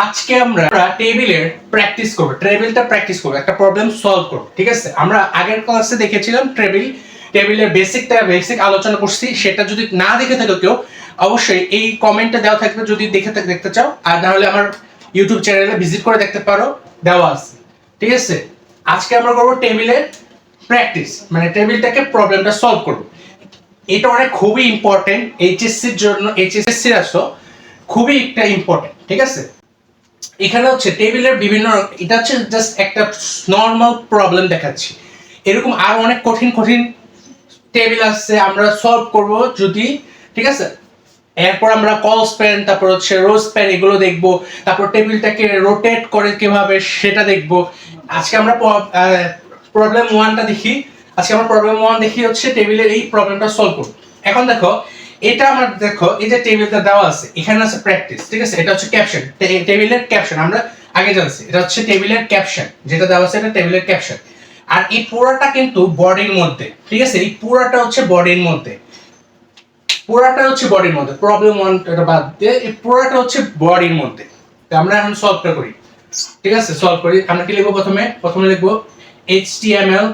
আজকে আমরা টেবিলের প্র্যাকটিস করব, টেবিলটা প্র্যাকটিস করব, একটা প্রবলেম সলভ করব। ঠিক আছে, আমরা আগের ক্লাসে দেখেছিলাম টেবিলের বেসিক আলোচনা করছি। সেটা যদি না দেখে থাকো কেউ, অবশ্যই এই কমেন্টে দেওয়া থাকবে যদি দেখতে চাও, আর না হলে আমার ইউটিউব চ্যানেলে ভিজিট করে দেখতে পারো, দেওয়া আছে। ঠিক আছে, আজকে আমরা করব টেবিলের প্র্যাকটিস, মানে টেবিলটাকে প্রবলেমটা সলভ করব। এটা অনেক খুবই ইম্পর্টেন্ট এইচএসসির জন্য, এইচএসসির আসো খুবই একটা ইম্পর্টেন্ট। ঠিক আছে, এখানে হচ্ছে টেবিলের বিভিন্ন, এটা হচ্ছে জাস্ট একটা নর্মাল প্রবলেম দেখাচ্ছি। এরকম আরো অনেক কঠিন কঠিন টেবিল আছে, আমরা সলভ করব যদি। ঠিক আছে, এরপর আমরা কল স্প্যান, তারপর হচ্ছে রো স্প্যান, এগুলো দেখবো। তারপর টেবিলটাকে রোটেট করে কিভাবে সেটা দেখবো। আজকে আমরা প্রবলেম ওয়ানটা দেখি। আজকে আমরা প্রবলেম ওয়ান দেখি হচ্ছে টেবিলের এই প্রবলেমটা সলভ করব। এখন দেখো, এটা আমার দেখো, এই যে টেবিলটা দেওয়া আছে, এখানে আছে প্র্যাকটিস। ঠিক আছে, এটা হচ্ছে ক্যাপশন, টেবিলের ক্যাপশন আমরা আগে জানছি। এটা হচ্ছে টেবিলের ক্যাপশন, যেটা দেওয়া আছে এটা টেবিলের ক্যাপশন। আর এই পুরোটা কিন্তু বডির মধ্যে। ঠিক আছে, এই পুরোটা হচ্ছে বডির মধ্যে, পুরোটা হচ্ছে বডির মধ্যে। প্রবলেম ওয়ানটা বাদ দিয়ে এই পুরোটা হচ্ছে বডির মধ্যে। তো আমরা এখন সলভটা করি। ঠিক আছে, সলভ করি। আমরা কি লিখবো? প্রথমে লিখবো HTML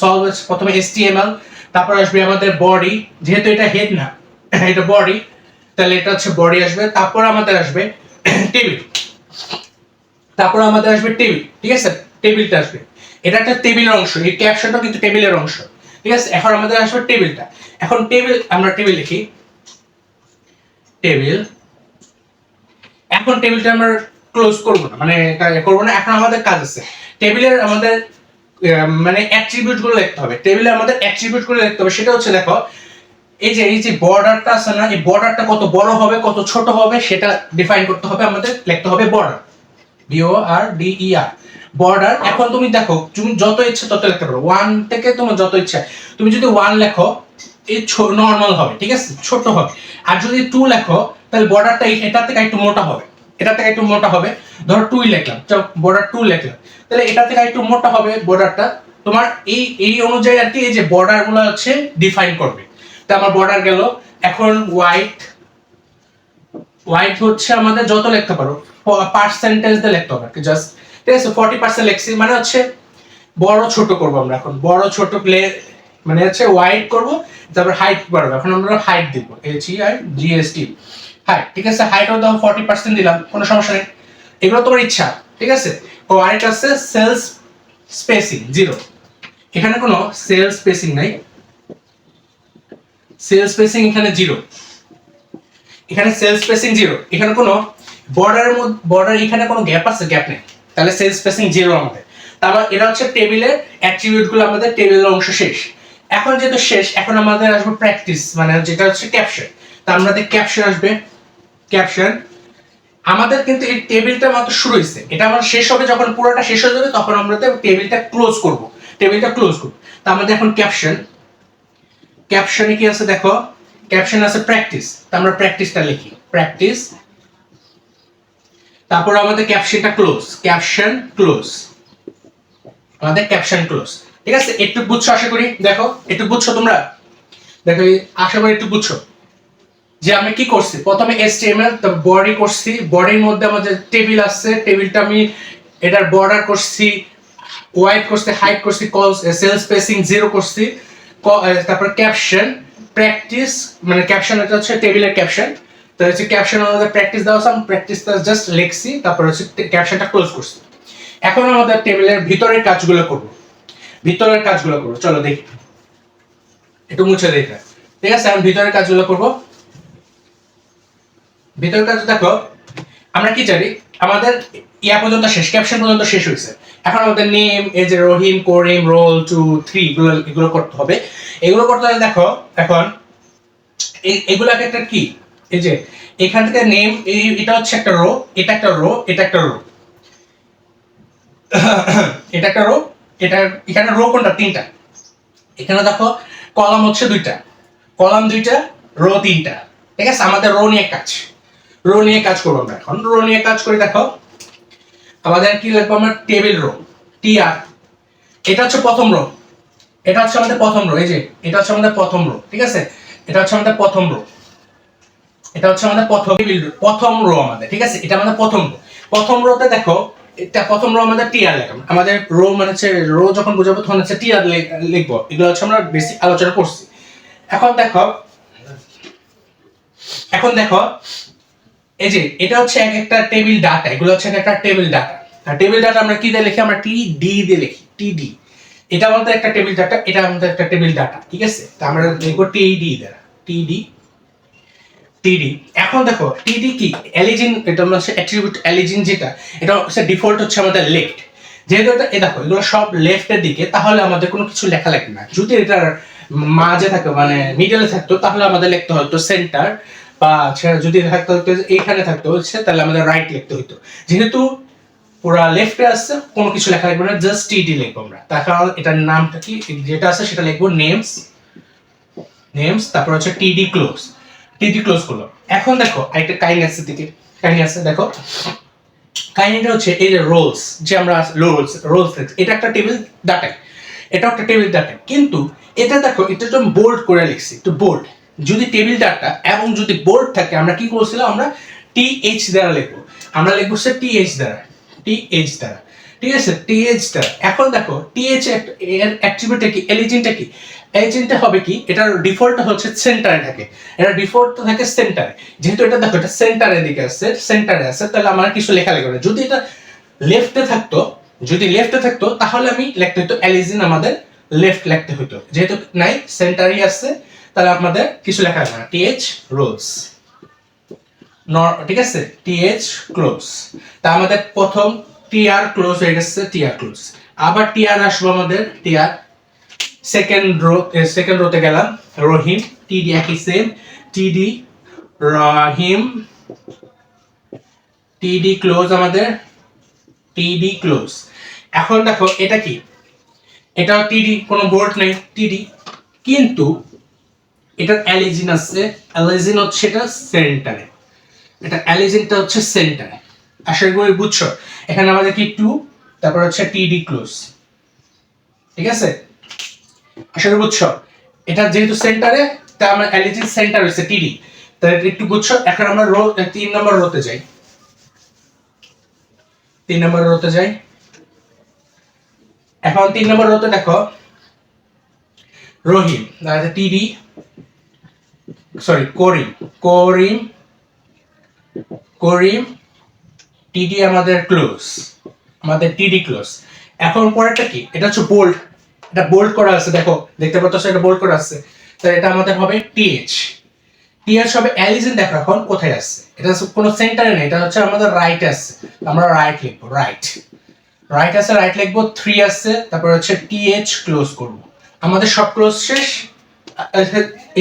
সলভ। প্রথমে HTML, তারপর আসবে আমাদের বডি, যেহেতু এটা হেড না, এটা বডি, তাহলে এটা হচ্ছে বডি আসবে। তারপর আমাদের আসবে টেবিল, তারপর আমাদের আসবে টেবিল। ঠিক আছে, টেবিলটা আসবে, এটা একটা টেবিলের অংশ, এই ক্যাপশনটা কিন্তু টেবিলের অংশ। ঠিক আছে, এখন আমাদের আসবে টেবিলটা। এখন টেবিল, আমরা টেবিল লিখি, টেবিল। এখন টেবিলটা আমরা ক্লোজ করব না, মানে করব না। এখন আমাদের কাজ আছে টেবিলের, আমাদের মানে অ্যাট্রিবিউট গুলো লিখতে হবে। টেবিলে আমাদের অ্যাট্রিবিউট গুলো লিখতে হবে। সেটা হচ্ছে দেখো, এই যে বর্ডারটা আছে না, এই বর্ডারটা কত বড় হবে কত ছোট হবে সেটা ডিফাইন করতে হবে। আমাদের লিখতে হবে বর্ডার, BORDER, বর্ডার। এখন তুমি দেখো, তুমি যত ইচ্ছা তত লিখতে পারো, 1 থেকে তোমার যত ইচ্ছা। তুমি যদি 1 লেখো, এই নরমাল হবে। ঠিক আছে, ছোট হবে। আর যদি 2 লেখো, তাহলে বর্ডারটা এটা থেকে একটু মোটা হবে, এটা থেকে একটু মোটা হবে। ধরো 2 লিখলাম, বর্ডার 2 লিখলাম, তাহলে এটা থেকে একটু মোটা হবে বর্ডারটা। তোমার এই অনুযায়ী আর কি, এই যে বর্ডার গুলো হচ্ছে ডিফাইন করবে। তো আমার বর্ডার গেল। এখন হোয়াইট হচ্ছে আমাদের যত লিখতে পারো, পার্সেন্টেজ দিয়ে লিখতে হবে জাস্ট। ঠিক আছে, 40% লিখছি, মানে হচ্ছে বড় ছোট করব আমরা। এখন বড় ছোট মানে হচ্ছে হোয়াইট করব, তারপর হাইট বাড়বে। এখন আমরা হাইট দিব, HEIGHT, হাইট। ঠিক আছে, হাইটও দাও 40% দিলাম, কোনো সমস্যা নেই, এগুলো তোমার ইচ্ছা। ঠিক আছে, ও আরেকটা আছে সেলস স্পেসিং 0, এখানে কোনো সেল স্পেসিং নাই, সেল স্পেসিং এখানে 0, এখানে সেল স্পেসিং 0, এখানে কোনো বর্ডারের মধ্যে বর্ডার, এখানে কোনো গ্যাপ আছে? গ্যাপ নেই, তাহলে সেল স্পেসিং 0 আমাদের। তারপর এটা হচ্ছে টেবিলের অ্যাট্রিবিউট গুলো, আমাদের টেবিলের অংশ শেষ। এখন যেহেতু শেষ, এখন আমাদের আসবে প্র্যাকটিস, মানে যেটা হচ্ছে ক্যাপশন। তা আমাদের ক্যাপশন আসবে, ক্যাপশন। আমাদের কিন্তু এই টেবিলটা মাত্র শুরু হয়েছে, এটা আমার শেষ হবে। যখন পুরোটা শেষ হয়ে যাবে তখন আমরা টেবিলটা ক্লোজ করব, টেবিলটা ক্লোজ করব। তা আমাদের এখন ক্যাপশন, ক্যাপশনে কি আছে দেখো, ক্যাপশন আছে প্র্যাকটিস। তা আমরা প্র্যাকটিসটা লিখি, প্র্যাকটিস। তারপর আমাদের ক্যাপশনটা ক্লোজ, ক্যাপশন ক্লোজ, আমাদের ক্যাপশন ক্লোজ। ঠিক আছে, একটু বুঝছো আশা করি। দেখো, একটু বুঝছো তোমরা, দেখো আশা করি একটু বুঝছো যে আমি কি করছি। প্রথমে HTML, তো বডি করছি, বডির মধ্যে আমাদের টেবিল আছে, টেবিলটা আমি এটার বর্ডার করছি, হোয়াইট করছি, হাইট করছি, সেল স্পেসিং 0 করছি। তারপর ক্যাপশন, প্র্যাকটিস, মানে ক্যাপশন এটা হচ্ছে টেবিলের ক্যাপশন। তো হচ্ছে ক্যাপশন আমাদের প্র্যাকটিস দেওয়া আছে, আমি প্র্যাকটিসটা জাস্ট লিখছি, তারপর হচ্ছে ক্যাপশনটা ক্লোজ করছি। এখন আমাদের টেবিলের ভিতরের কাজগুলো করব, ভিতরের কাজগুলো করব। চলো দেখি, একটু মুছে দেখে। ঠিক আছে, আমি ভিতরের কাজগুলো করব। ভিতরের কাজ দেখো, আমরা কি জানি, আমাদের ইয়া পর্যন্ত শেষ, ক্যাপশন পর্যন্ত শেষ হয়েছে। এখন আমাদের নেম, এই যে রহিম, করিম, রোল 2 3, এগুলো করতে হবে। এগুলো করতে হলে দেখো, এখন এগুলাকে একটা কি, এই যে এখান থেকে নেম, এটা হচ্ছে একটা রো, এটা একটা রো, এটা একটা রো, এটা একটা রো, এটা এখানে রো কোনটা? 3টা। এখানে দেখো কলাম হচ্ছে 2টা, কলাম 2টা, রো 3টা। ঠিক আছে, আমাদের রো নিয়ে কাজ, রো নিয়ে কাজ করবো আমরা। এখন রো নিয়ে কাজ করি। দেখো আমাদের কি লিখবো আমরা? Table row, TR। এটা হচ্ছে প্রথম রো, এটা হচ্ছে আমাদের প্রথম রো, এই যে এটা হচ্ছে আমাদের প্রথম রো। ঠিক আছে, এটা হচ্ছে আমাদের প্রথম রো। এটা হচ্ছে আমাদের প্রথম রো আমাদের, ঠিক আছে, এটা আমাদের প্রথম রোতে দেখো, এটা প্রথম রো আমাদের টিআর লেখা, আমাদের রো মানে হচ্ছে রো যখন বোঝাবো তখন হচ্ছে টিআর লিখবো, এগুলো হচ্ছে আমরা বেসিক আলোচনা করছি। এখন দেখো এই যে এটা হচ্ছে এক একটা টেবিল ডাটা, এগুলো হচ্ছে একটা টেবিল ডাটা। আর টেবিল ডাটা আমরা কি দিয়ে লিখি, আমরা টি ডি দিয়ে লিখি, টি ডি। এটা আমাদের একটা টেবিল ডাটা, এটা আমাদের একটা টেবিল ডাটা, ঠিক আছে। তো আমরা লিখবো টি ডি দ্বারা, টি ডি, টিডি। এখন দেখো টিডি কি, এলিজিন, এটা হচ্ছে অ্যাট্রিবিউট এলিজিন, যেটা এটা হচ্ছে ডিফল্ট হচ্ছে আমাদের লেফট। যেহেতু এটা দেখো এগুলো সব লেফটের দিকে, তাহলে আমাদের কোনো কিছু লেখা লাগবে না। যদি এটার মাঝে থাকতো মানে মিডলে থাকতো তাহলে আমাদের লিখতে হতো সেন্টার, বা যদি থাকতো এইখানে থাকতো হচ্ছে তাহলে আমাদের রাইট লিখতে হতো। যেহেতু পুরা লেফটে আসছে কোনো কিছু লেখা লাগবে না, জাস্ট টিডি লিখবো আমরা। তার কারণ এটার নামটা কি, যেটা আছে সেটা লিখবো নেমস, তারপর হচ্ছে টিডি ক্লোজ করলো। এখন দেখো একটা কাইনেসের দিকে, কাইনেসে দেখো, কাইনেটা হচ্ছে এই যে রোলস, যে আমরা রোলস এটা একটা টেবিল ডাটা, এটা একটা টেবিল ডাটা, কিন্তু এটা দেখো এটা একটু বোল্ড করে লিখছি, একটু বোল্ড। যদি টেবিল ডাটা এবং যদি বোল্ড থাকে আমরা কি করছিলাম, আমরা টিএইচ দ্বারা লিখবো, আমরা লিখবো সে টিএইচ দ্বারা, ঠিক আছে, টিএইচ দ্বারা। এখন দেখো টিএইচ এর অ্যাট্রিবিউটটা কি, এলিজেন্টটা কি, এলিজেন্টটা হবে কি, এটার ডিফল্ট হচ্ছে সেন্টারে থাকে, এটা ডিফল্ট থাকে সেন্টারে। যেহেতু এটা দেখো এটা সেন্টারের দিকে আছে, সেন্টারে আছে, তাহলে আমার কিছু লেখা লাগবে না। যদি এটা লেফটে থাকতো তাহলে আমি লিখতে হতো এলিজেন, আমাদের লেফট লিখতে হতো। যেহেতু নাই, সেন্টারই আছে, তাহলে আমাদের কিছু লেখা লাগবে না, টিএইচ রোলস, ঠিক আছে, টিএইচ ক্লোজ। তা আমাদের প্রথম টিআর ক্লোজ হয়ে গেছে, টিআর ক্লোজ। আবার টিআর আসবো আমাদের, টিআর সেকেন্ড রোতে গেলাম, রহিম, টিডি একই সেম, টিডি রহিম, টিডি ক্লোজ আমাদের, টিডি ক্লোজ। এখন দেখো এটা কি, এটা টিডি, কোনো বোর্ড নেই, টিডি, কিন্তু এটার অ্যালিজিন আছে, অ্যালিজিন হচ্ছে এটা সেন্টারে, এটা অ্যালিজিনটা হচ্ছে সেন্টারে। আশা করি বুঝছো। এখানে আমাদের কি 2, তারপর হচ্ছে টিডি ক্লোজ, ঠিক আছে, আশা করি বুঝছো। এটা যেহেতু সেন্টারে, তা আমরা অ্যালিজিন সেন্টার হচ্ছে টিডি, তাহলে একটু বুঝছো। এখন আমরা রো 3 নম্বর রোতে যাই, 3 নম্বর রোতে যাই। এখন 3 নম্বর রোতে দেখো রহিম, টিডি, সরি করিম, টিডি আমাদের ক্লোজ, টিডি ক্লোজ। এখন পরেরটা কি, এটা হচ্ছে বোল্ড, এটা বোল্ড করা আছে, দেখো দেখতে পাচ্ছ এটা বোল্ড করা আছে, তাহলে এটা আমাদের হবে টিএইচ হবে অ্যালিজেন। দেখো এখন কোথায় আছে, এটা কোনো সেন্টারে নেই, এটা হচ্ছে আমাদের রাইট আছে, আমরা রাইট লিখবো, রাইট আছে, রাইট লিখবো, 3 আছে, তারপর হচ্ছে টিএইচ ক্লোজ করব। আমাদের সব ক্লোজ শেষ।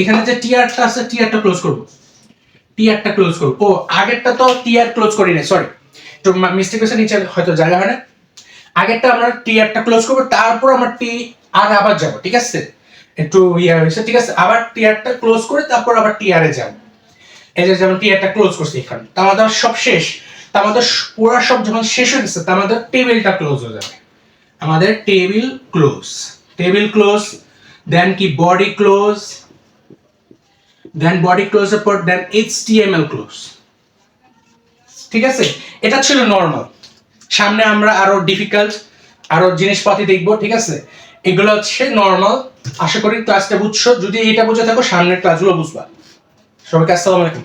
এখানে যে টিআরটা আছে, টিআরটা ক্লোজ করব, ও আগেরটা তো টিআর ক্লোজ করি না, সরি, তো মিস্টেক হয়েছে, নিচে হয়তো জায়গা হয় না। আগেরটা আমরা টিআরটা ক্লোজ করব, তারপর আমরা টি আর আবার যাব, ঠিক আছে, একটু ইয়া হয়েছে, ঠিক আছে, আবার টিআরটা ক্লোজ করে তারপর আবার টিআর এ যাব। এই যে যেমন টিআরটা ক্লোজ করছি এখানে, তা আমাদের সব শেষ, তা আমাদের পুরো সব যখন শেষ হয়ে গেছে, তা আমাদের টেবিলটা ক্লোজ হয়ে যাবে, আমাদের টেবিল ক্লোজ, দেন কি বডি ক্লোজ, দেন বডি ক্লোজের পর দেন এইচটিএমএল ক্লোজ, ঠিক আছে। এটা ছিল নরমাল। সামনে আমরা আরো ডিফিকাল্ট আরো জিনিসপাতি দেখবো, ঠিক আছে, এগুলো হচ্ছে নরমাল। আশা করি ক্লাসটা বুঝছো, যদি এটা বুঝে থাকো সামনের ক্লাসগুলো বুঝবা। সবাইকে আসসালামু আলাইকুম।